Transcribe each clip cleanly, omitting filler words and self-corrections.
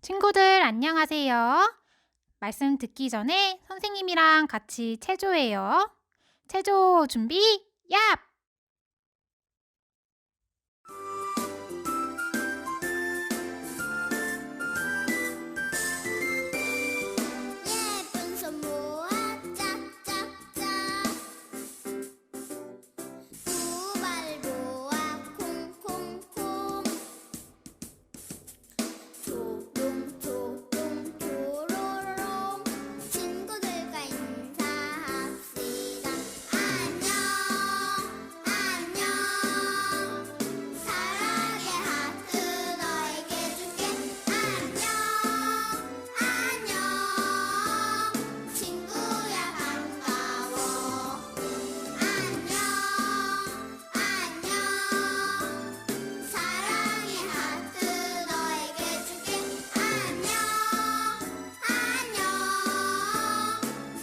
친구들 안녕하세요. 말씀 듣기 전에 선생님이랑 같이 체조해요. 체조 준비, 얍! 예쁜 손 모아 짝짝짝 두 발 모아 콩콩콩 조롱조롱 조로롱 친구들과 인사합시다. 안녕 안녕 사랑의 하트 너에게 줄게. 안녕 안녕 친구야 반가워. 안녕 안녕 사랑의 하트 너에게 줄게. 안녕 안녕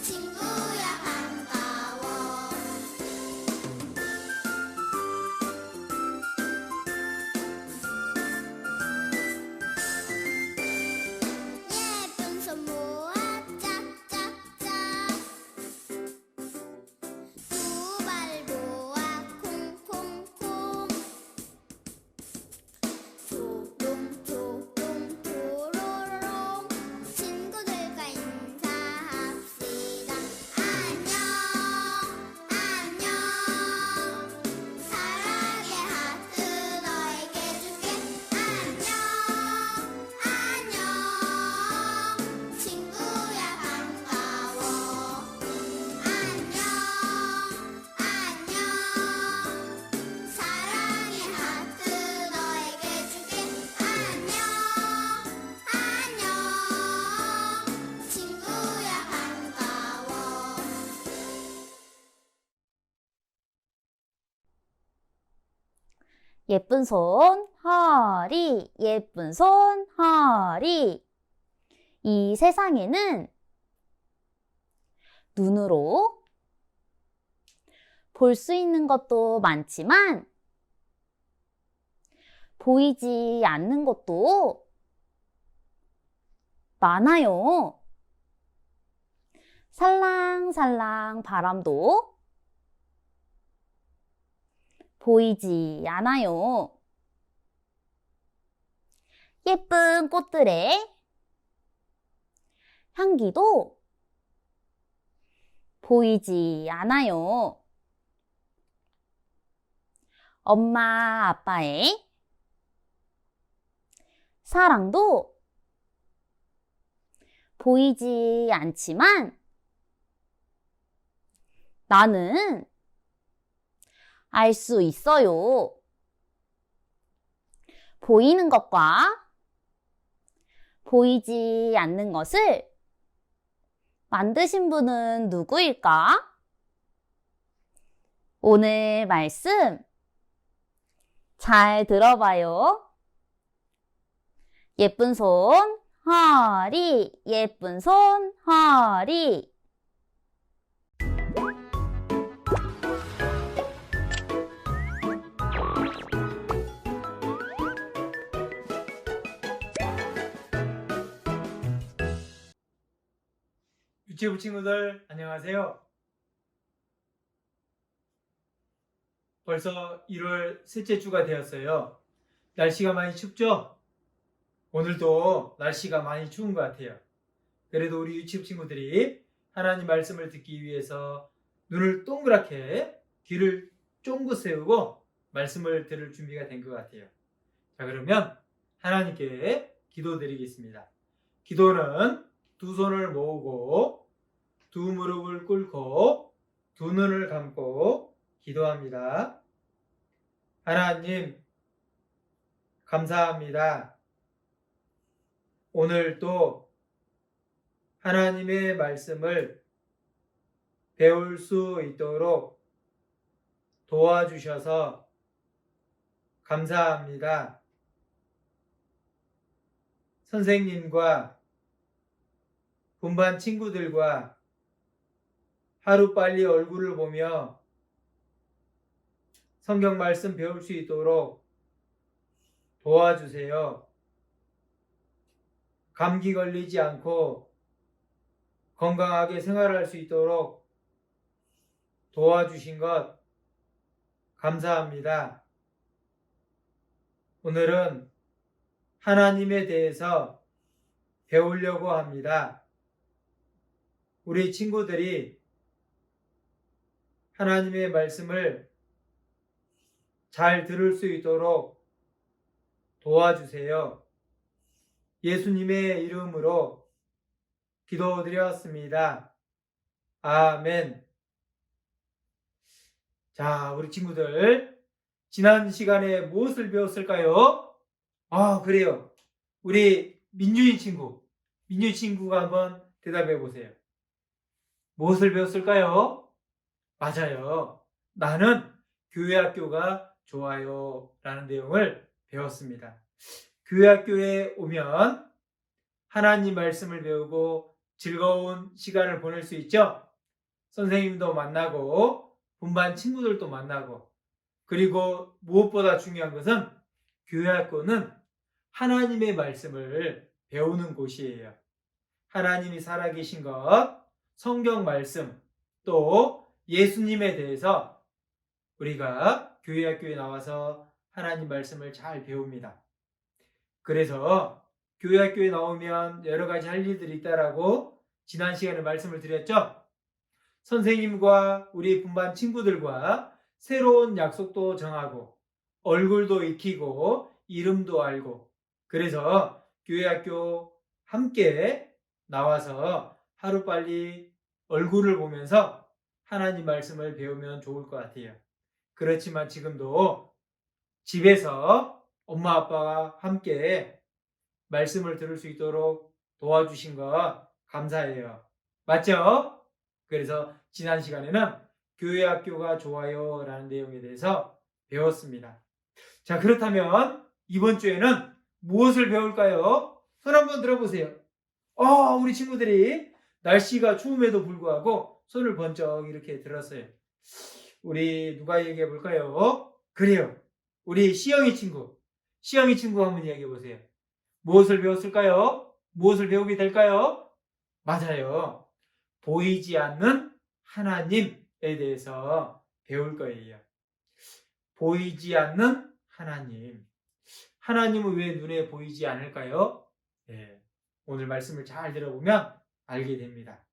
친구야 반가워. 예쁜 손 모아 짝짝짝 두 발 모아 콩콩콩 조롱조롱 조로롱 친구들과 인사합시다. 안녕 안녕 사랑의 하트 너에게 줄게. 안녕 안녕 친구야 반가워. 안녕 안녕 사랑의 하트 너에게 줄게. 안녕 안녕 친구야 반가워. 예쁜 손, 허리, 예쁜 손, 허리. 이 세상에는 눈으로 볼 수 있는 것도 많지만 보이지 않는 것도 많아요. 살랑살랑 바람도 보이지 않아요. 예쁜 꽃들의 향기도 보이지 않아요. 엄마, 아빠의 사랑도 보이지 않지만 나는 알 수 있어요. 보이는 것과 보이지 않는 것을 만드신 분은 누구일까? 오늘 말씀 잘 들어봐요. 예쁜 손, 허리, 예쁜 손, 허리. 유치부 친구들 안녕하세요. 벌써 1월 셋째 주가 되었어요. 날씨가 많이 춥죠? 오늘도 날씨가 많이 추운 것 같아요. 그래도 우리 유치부 친구들이 하나님 말씀을 듣기 위해서 눈을 동그랗게 귀를 쫑긋 세우고 말씀을 들을 준비가 된 것 같아요. 자, 그러면 하나님께 기도드리겠습니다. 기도는 두 손을 모으고 두 무릎을 꿇고 두 눈을 감고 기도합니다. 하나님, 감사합니다. 오늘 또 하나님의 말씀을 배울 수 있도록 도와주셔서 감사합니다. 선생님과 분반 친구들과 하루빨리 얼굴을 보며 성경 말씀 배울 수 있도록 도와주세요. 감기 걸리지 않고 건강하게 생활할 수 있도록 도와주신 것 감사합니다. 오늘은 하나님에 대해서 배우려고 합니다. 우리 친구들이 하나님의 말씀을 잘 들을 수 있도록 도와주세요. 예수님의 이름으로 기도드렸습니다. 아멘. 자, 우리 친구들, 지난 시간에 무엇을 배웠을까요? 그래요. 우리 민준이 친구가 한번 대답해 보세요. 무엇을 배웠을까요? 맞아요. 나는 교회 학교가 좋아요. 라는 내용을 배웠습니다. 교회 학교에 오면 하나님 말씀을 배우고 즐거운 시간을 보낼 수 있죠? 선생님도 만나고 분반 친구들도 만나고, 그리고 무엇보다 중요한 것은 교회 학교는 하나님의 말씀을 배우는 곳이에요. 하나님이 살아계신 것, 성경 말씀, 또 예수님에 대해서 우리가 교회 학교에 나와서 하나님 말씀을 잘 배웁니다. 그래서 교회 학교에 나오면 여러 가지 할 일들이 있다라고 지난 시간에 말씀을 드렸죠? 선생님과 우리 분반 친구들과 새로운 약속도 정하고 얼굴도 익히고 이름도 알고, 그래서 교회 학교 함께 나와서 하루빨리 얼굴을 보면서 하나님 말씀을 배우면 좋을 것 같아요. 그렇지만 지금도 집에서 엄마 아빠와 함께 말씀을 들을 수 있도록 도와주신 거 감사해요. 맞죠? 그래서 지난 시간에는 교회 학교가 좋아요 라는 내용에 대해서 배웠습니다. 자, 그렇다면 이번 주에는 무엇을 배울까요? 손 한번 들어보세요. 우리 친구들이 날씨가 추움에도 불구하고 손을 번쩍 이렇게 들었어요. 우리 누가 얘기해 볼까요? 그래요. 우리 시영이 친구 한번 이야기해 보세요. 무엇을 배웠을까요? 무엇을 배우게 될까요? 맞아요. 보이지 않는 하나님에 대해서 배울 거예요. 보이지 않는 하나님. 하나님은 왜 눈에 보이지 않을까요? 네, 오늘 말씀을 잘 들어보면 알게 됩니다.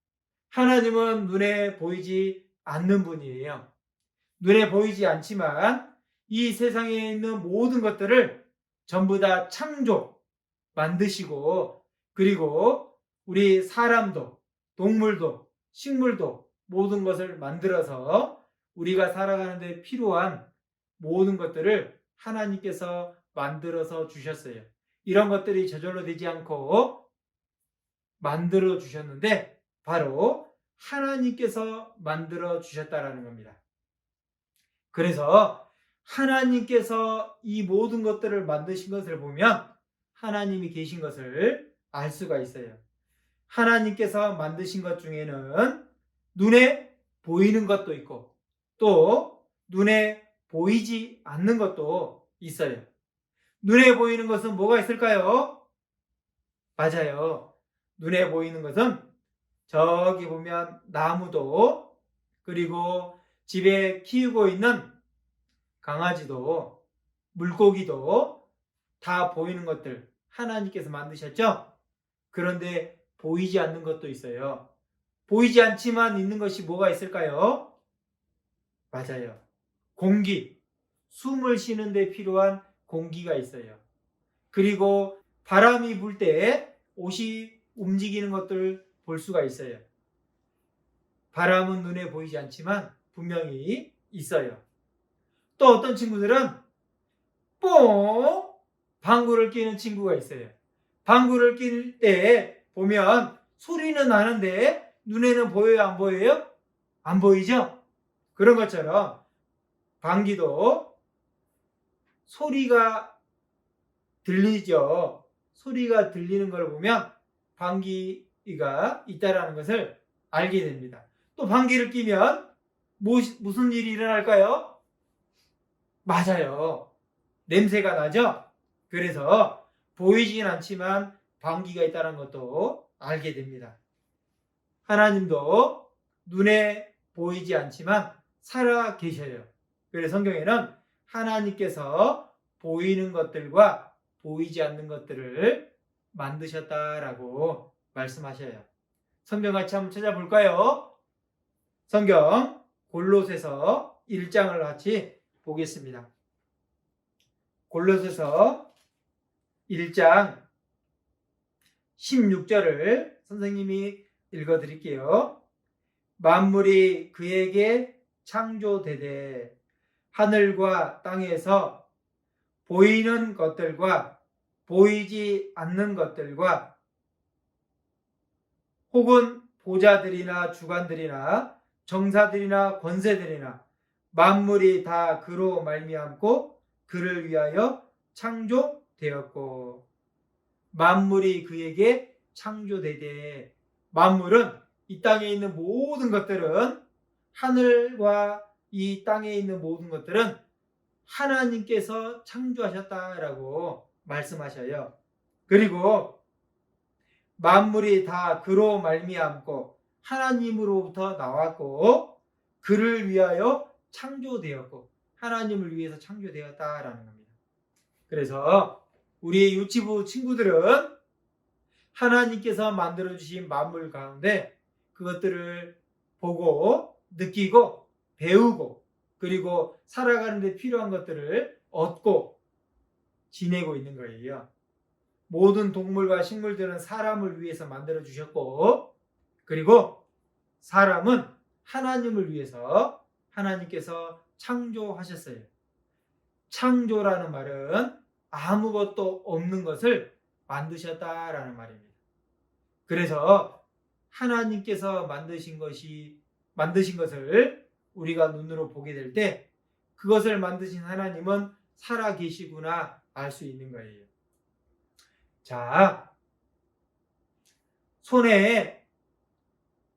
하나님은 눈에 보이지 않는 분이에요. 눈에 보이지 않지만 이 세상에 있는 모든 것들을 전부 다 만드시고, 그리고 우리 사람도, 동물도, 식물도 모든 것을 만들어서 우리가 살아가는 데 필요한 모든 것들을 하나님께서 만들어서 주셨어요. 이런 것들이 저절로 되지 않고 만들어 주셨는데 바로 하나님께서 만들어 주셨다라는 겁니다. 그래서 하나님께서 이 모든 것들을 만드신 것을 보면 하나님이 계신 것을 알 수가 있어요. 하나님께서 만드신 것 중에는 눈에 보이는 것도 있고 또 눈에 보이지 않는 것도 있어요. 눈에 보이는 것은 뭐가 있을까요? 맞아요. 눈에 보이는 것은 저기 보면 나무도, 그리고 집에 키우고 있는 강아지도, 물고기도 다 보이는 것들 하나님께서 만드셨죠? 그런데 보이지 않는 것도 있어요. 보이지 않지만 있는 것이 뭐가 있을까요? 맞아요. 공기, 숨을 쉬는 데 필요한 공기가 있어요. 그리고 바람이 불 때 옷이 움직이는 것들 볼 수가 있어요. 바람은 눈에 보이지 않지만 분명히 있어요. 또 어떤 친구들은 뽕! 방구를 끼는 친구가 있어요. 방구를 낄 때 보면 소리는 나는데 눈에는 보여요, 안 보여요? 안 보이죠? 그런 것처럼 방귀도 소리가 들리죠. 소리가 들리는 걸 보면 방귀가 있다라는 것을 알게 됩니다. 또 방귀를 뀌면 무슨 일이 일어날까요? 맞아요. 냄새가 나죠? 그래서 보이진 않지만 방귀가 있다는 것도 알게 됩니다. 하나님도 눈에 보이지 않지만 살아 계셔요. 그래서 성경에는 하나님께서 보이는 것들과 보이지 않는 것들을 만드셨다라고 말씀하셔요. 성경 같이 한번 찾아볼까요? 성경 골로새서 1장을 같이 보겠습니다. 골로새서 1장 16절을 선생님이 읽어드릴게요. 만물이 그에게 창조되되 하늘과 땅에서 보이는 것들과 보이지 않는 것들과 혹은 보좌들이나 주관들이나 정사들이나 권세들이나 만물이 다 그로 말미암고 그를 위하여 창조되었고 만물이 그에게 창조되되 만물은 이 땅에 있는 모든 것들은 하늘과 이 땅에 있는 모든 것들은 하나님께서 창조하셨다라고 말씀하셔요. 그리고 만물이 다 그로 말미암고 하나님으로부터 나왔고 그를 위하여 창조되었고 하나님을 위해서 창조되었다라는 겁니다. 그래서 우리 유치부 친구들은 하나님께서 만들어주신 만물 가운데 그것들을 보고 느끼고 배우고 그리고 살아가는 데 필요한 것들을 얻고 지내고 있는 거예요. 모든 동물과 식물들은 사람을 위해서 만들어주셨고 그리고 사람은 하나님을 위해서 하나님께서 창조하셨어요. 창조라는 말은 아무것도 없는 것을 만드셨다라는 말입니다. 그래서 하나님께서 만드신 것을 우리가 눈으로 보게 될 때 그것을 만드신 하나님은 살아 계시구나 알 수 있는 거예요. 자,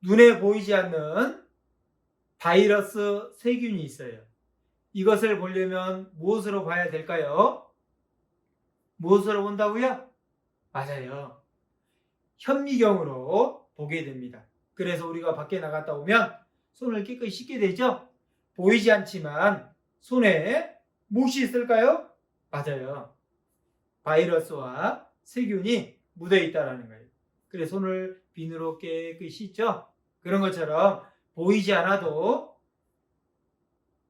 눈에 보이지 않는 바이러스 세균이 있어요. 이것을 보려면 무엇으로 봐야 될까요? 무엇으로 본다고요? 맞아요. 현미경으로 보게 됩니다. 그래서 우리가 밖에 나갔다 오면 손을 깨끗이 씻게 되죠? 보이지 않지만 손에 무엇이 있을까요? 맞아요. 바이러스와 세균이 묻어 있다는 거예요. 그래서 손을 비누로 깨끗이 씻죠? 그런 것처럼 보이지 않아도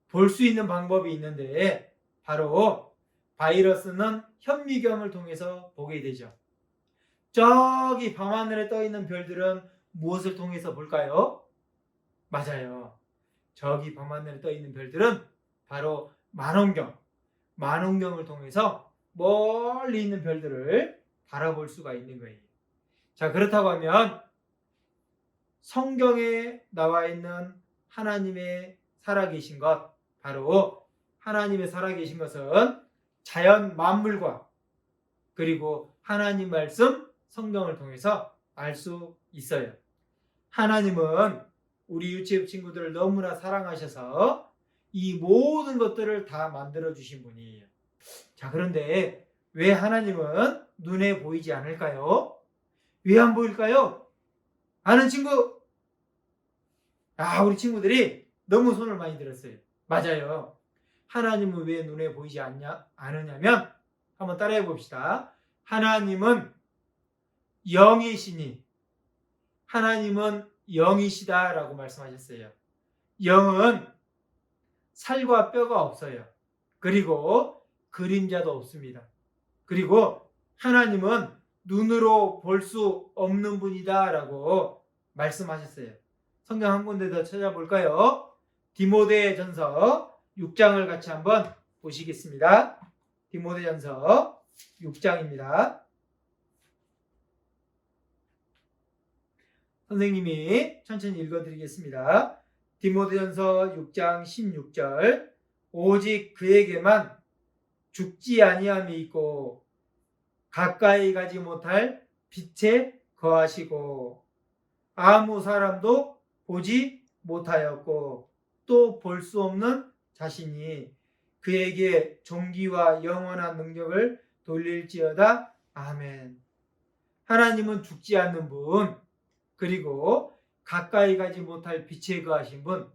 볼 수 있는 방법이 있는데 바로 바이러스는 현미경을 통해서 보게 되죠. 저기 밤하늘에 떠 있는 별들은 무엇을 통해서 볼까요? 맞아요. 저기 밤하늘에 떠 있는 별들은 바로 만원경을 통해서 멀리 있는 별들을 바라볼 수가 있는 거예요. 자, 그렇다고 하면 성경에 나와 있는 하나님의 살아계신 것, 바로 하나님의 살아계신 것은 자연 만물과 그리고 하나님 말씀 성경을 통해서 알 수 있어요. 하나님은 우리 유치부 친구들을 너무나 사랑하셔서 이 모든 것들을 다 만들어 주신 분이에요. 자, 그런데 왜 하나님은 눈에 보이지 않을까요? 왜 안 보일까요? 아는 친구? 우리 친구들이 너무 손을 많이 들었어요. 맞아요. 하나님은 왜 눈에 보이지 않으냐면 한번 따라해 봅시다. 하나님은 영이시니 하나님은 영이시다라고 말씀하셨어요. 영은 살과 뼈가 없어요. 그리고 그림자도 없습니다. 그리고 하나님은 눈으로 볼 수 없는 분이다라고 말씀하셨어요. 성경 한 군데 더 찾아볼까요? 디모데전서 6장을 같이 한번 보시겠습니다. 디모데전서 6장입니다. 선생님이 천천히 읽어드리겠습니다. 디모데전서 6장 16절 오직 그에게만 죽지 아니함이 있고 가까이 가지 못할 빛에 거하시고 아무 사람도 보지 못하였고 또 볼 수 없는 자신이 그에게 존귀와 영원한 능력을 돌릴지어다. 아멘. 하나님은 죽지 않는 분, 그리고 가까이 가지 못할 빛에 거하신 분,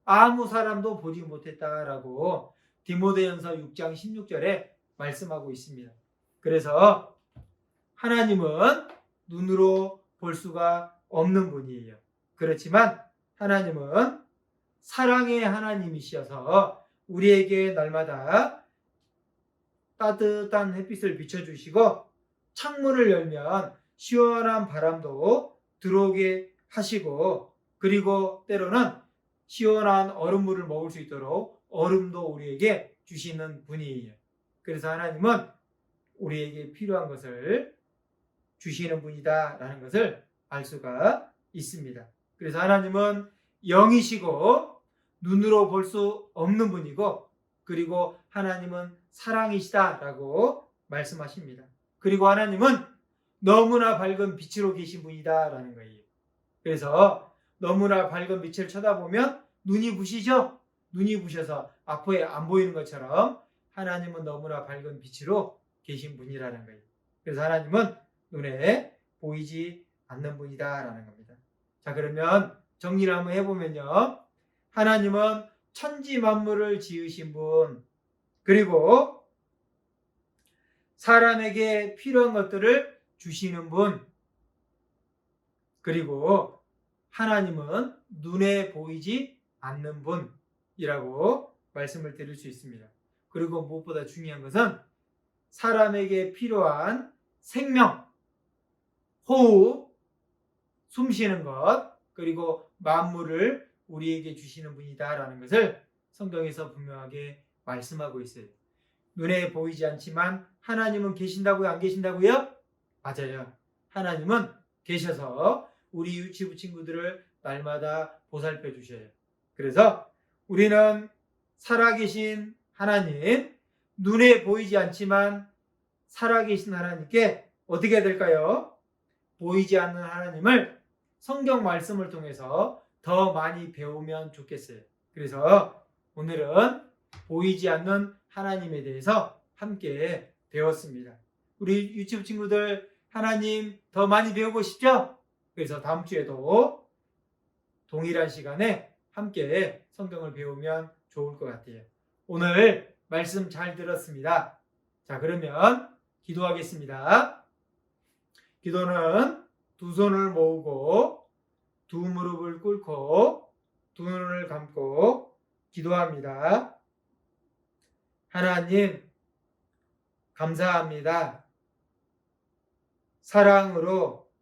아무 사람도 보지 못했다라고 디모데전서 6장 16절에 말씀하고 있습니다. 그래서 하나님은 눈으로 볼 수가 없는 분이에요. 그렇지만 하나님은 사랑의 하나님이셔서 우리에게 날마다 따뜻한 햇빛을 비춰주시고 창문을 열면 시원한 바람도 들어오게 하시고, 그리고 때로는 시원한 얼음물을 먹을 수 있도록 얼음도 우리에게 주시는 분이에요. 그래서 하나님은 우리에게 필요한 것을 주시는 분이다라는 것을 알 수가 있습니다. 그래서 하나님은 영이시고 눈으로 볼 수 없는 분이고, 그리고 하나님은 사랑이시다라고 말씀하십니다. 그리고 하나님은 너무나 밝은 빛으로 계신 분이다라는 거예요. 그래서 너무나 밝은 빛을 쳐다보면 눈이 부시죠? 눈이 부셔서 앞에 안 보이는 것처럼 하나님은 너무나 밝은 빛으로 계신 분이라는 거예요. 그래서 하나님은 눈에 보이지 않는 분이다라는 겁니다. 자, 그러면 정리를 한번 해보면요. 하나님은 천지 만물을 지으신 분, 그리고 사람에게 필요한 것들을 주시는 분, 그리고 하나님은 눈에 보이지 않는 분이라고 말씀을 드릴 수 있습니다. 그리고 무엇보다 중요한 것은 사람에게 필요한 생명, 호흡, 숨 쉬는 것, 그리고 만물을 우리에게 주시는 분이다라는 것을 성경에서 분명하게 말씀하고 있어요. 눈에 보이지 않지만 하나님은 계신다고요? 안 계신다고요? 맞아요. 하나님은 계셔서 우리 유치부 친구들을 날마다 보살펴 주셔요. 그래서 우리는 살아계신 하나님, 눈에 보이지 않지만 살아계신 하나님께 어떻게 해야 될까요? 보이지 않는 하나님을 성경 말씀을 통해서 더 많이 배우면 좋겠어요. 그래서 오늘은 보이지 않는 하나님에 대해서 함께 배웠습니다. 우리 유치부 친구들 하나님 더 많이 배우고 싶죠? 그래서 다음 주에도 동일한 시간에 함께 성경을 배우면 좋을 것 같아요. 오늘 말씀 잘 들었습니다. 자, 그러면 기도하겠습니다. 기도는 두 손을 모으고 두 무릎을 꿇고 두 눈을 감고 기도합니다. 하나님, 감사합니다. 사랑으로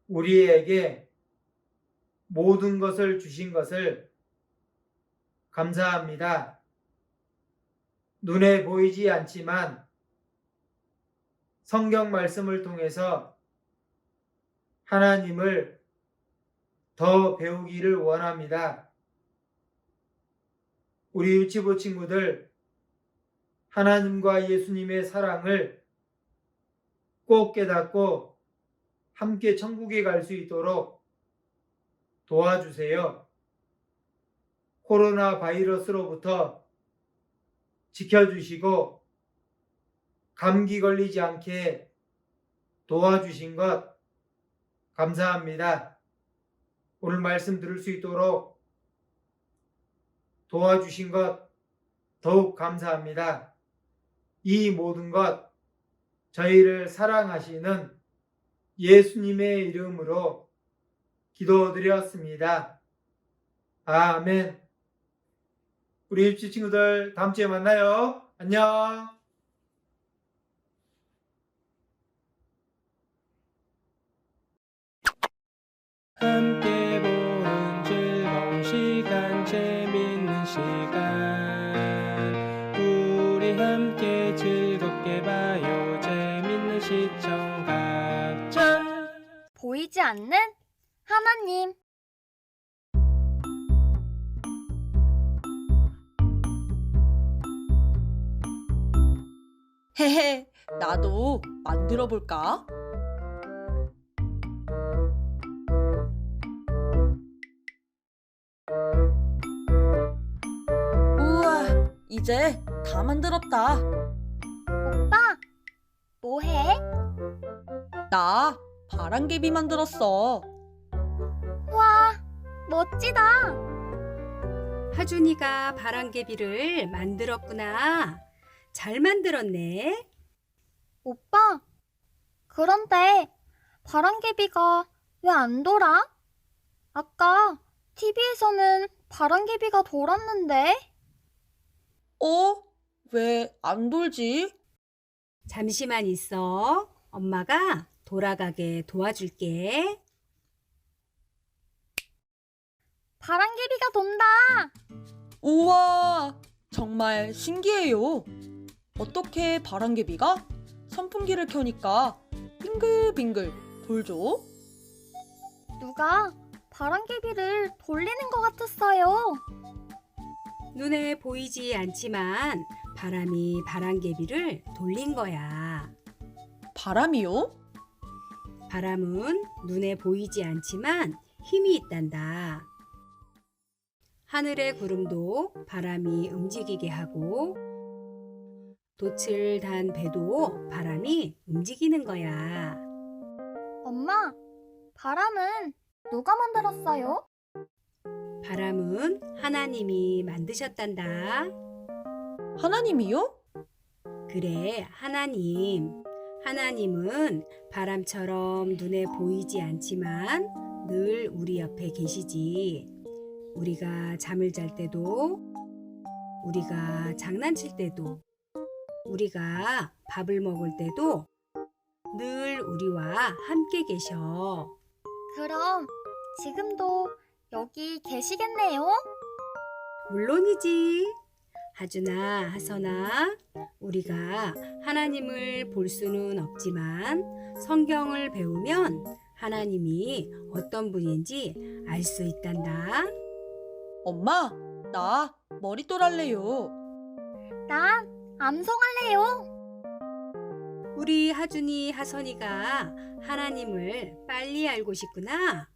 우리에게 모든 것을 주신 것을 감사합니다. 눈에 보이지 않지만 성경 말씀을 통해서 하나님을 더 배우기를 원합니다. 우리 유치부 친구들 하나님과 예수님의 사랑을 꼭 깨닫고 함께 천국에 갈 수 있도록 도와주세요. 코로나 바이러스로부터 지켜주시고 감기 걸리지 않게 도와주신 것 감사합니다. 오늘 말씀 들을 수 있도록 도와주신 것 더욱 감사합니다. 이 모든 것 저희를 사랑하시는 예수님의 이름으로 기도드렸습니다. 아멘. 우리 유치 친구들 다음 주에 만나요. 안녕. 함께 보는 즐거운 시간, 재밌는 시간. 우리 함께 즐겁게 봐요. 재밌는 시청 각자. 보이지 않는 하나님. 헤헤, 나도 만들어 볼까? 이제 다 만들었다. 오빠, 뭐 해? 나 바람개비 만들었어. 와, 멋지다. 하준이가 바람개비를 만들었구나. 잘 만들었네. 오빠, 그런데 바람개비가 왜 안 돌아? 아까 TV에서는 바람개비가 돌았는데? 왜 안 돌지? 잠시만 있어. 엄마가 돌아가게 도와줄게. 바람개비가 돈다. 우와, 정말 신기해요. 어떻게 바람개비가 선풍기를 켜니까 빙글빙글 돌죠? 누가 바람개비를 돌리는 것 같았어요. 눈에 보이지 않지만 바람이 바람개비를 돌린 거야. 바람이요? 바람은 눈에 보이지 않지만 힘이 있단다. 하늘의 구름도 바람이 움직이게 하고 돛을 단 배도 바람이 움직이는 거야. 엄마, 바람은 누가 만들었어요? 바람은 하나님이 만드셨단다. 하나님이요? 그래, 하나님. 하나님은 바람처럼 눈에 보이지 않지만 늘 우리 옆에 계시지. 우리가 잠을 잘 때도, 우리가 장난칠 때도, 우리가 밥을 먹을 때도 늘 우리와 함께 계셔. 그럼 지금도 여기 계시겠네요? 물론이지. 하준아, 하선아, 우리가 하나님을 볼 수는 없지만 성경을 배우면 하나님이 어떤 분인지 알 수 있단다. 엄마, 나 머릿돌 할래요. 난 암송할래요. 우리 하준이, 하선이가 하나님을 빨리 알고 싶구나.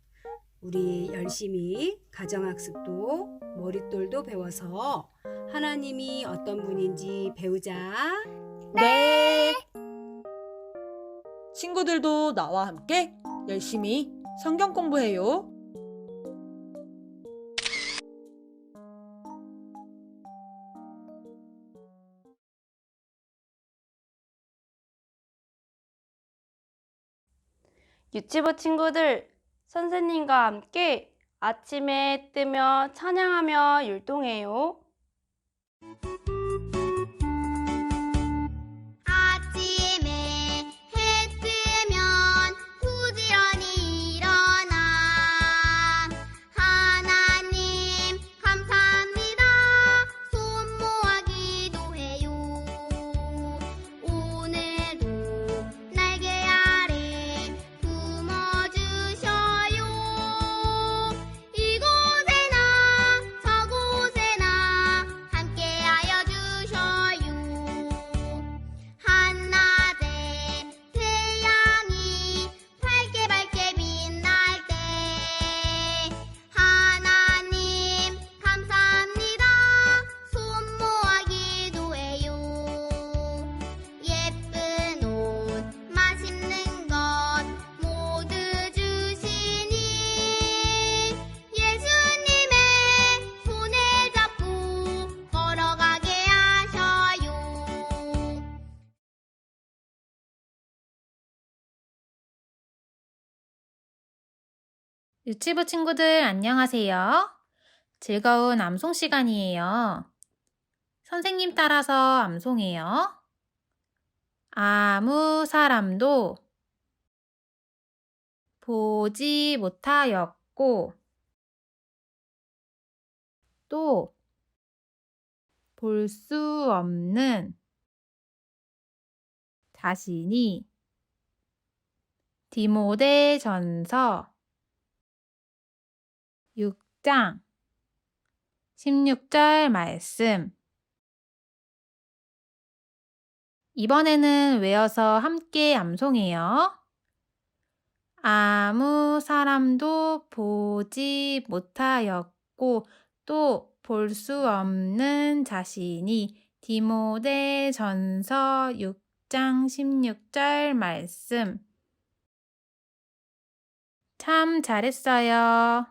우리 열심히 가정학습도 머릿돌도 배워서 하나님이 어떤 분인지 배우자. 네. 친구들도 나와 함께 열심히 성경 공부해요. 유치부 친구들, 선생님과 함께 아침에 뜨며 찬양하며 율동해요. 아침에 해 뜨면 부지런히 일어나 하나님 감사합니다 손 모아 기도해요 오늘도 날개 아래 품어주셔요 이곳에나 저곳에나 함께하여 주셔요 한낮에 태양이 밝게 밝게 빛날 때 하나님 감사합니다 손 모아 기도해요 예쁜 옷 맛있는 것 모두 주시니 예수님의 손을 잡고 걸어가게 하셔요 유치부 친구들 안녕하세요. 즐거운 암송 시간이에요. 선생님 따라서 암송해요. 아무 사람도 보지 못하였고 또 볼 수 없는 자신이 디모데전서 6장 16절 말씀. 이번에는 외워서 함께 암송해요. 아무 사람도 보지 못하였고 또 볼 수 없는 자신이 디모데전서 6장 16절 말씀. 참 잘했어요.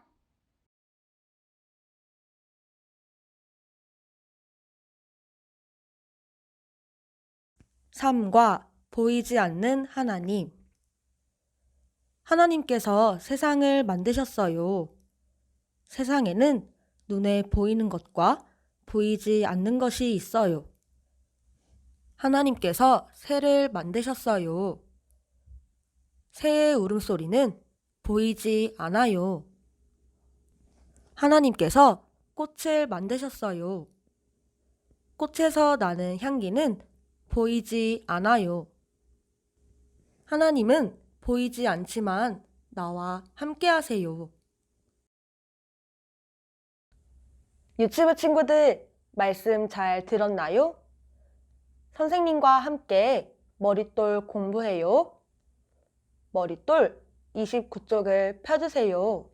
삶과 보이지 않는 하나님. 하나님께서 세상을 만드셨어요. 세상에는 눈에 보이는 것과 보이지 않는 것이 있어요. 하나님께서 새를 만드셨어요. 새의 울음소리는 보이지 않아요. 하나님께서 꽃을 만드셨어요. 꽃에서 나는 향기는 보이지 않아요. 하나님은 보이지 않지만 나와 함께 하세요. 유치부 친구들, 말씀 잘 들었나요? 선생님과 함께 머릿돌 공부해요. 머릿돌 29쪽을 펴주세요.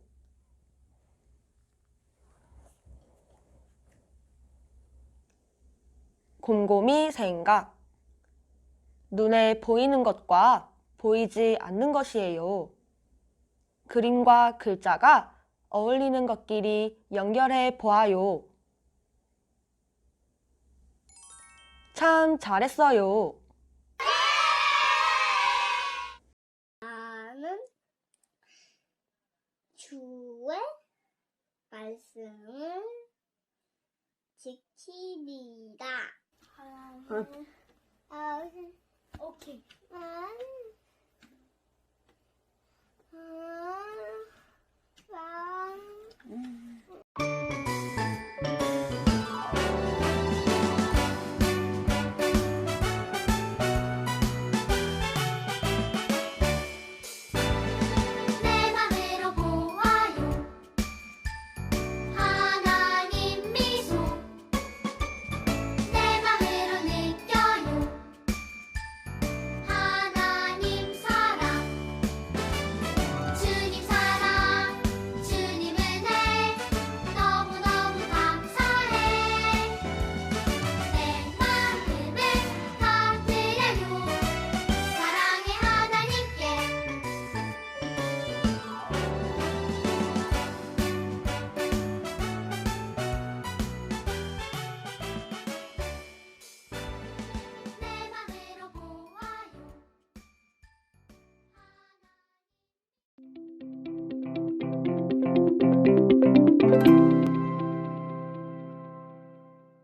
곰곰이 생각. 눈에 보이는 것과 보이지 않는 것이에요. 그림과 글자가 어울리는 것끼리 연결해 보아요. 참 잘했어요. 나는 주의 말씀을 지키리라. 오케이.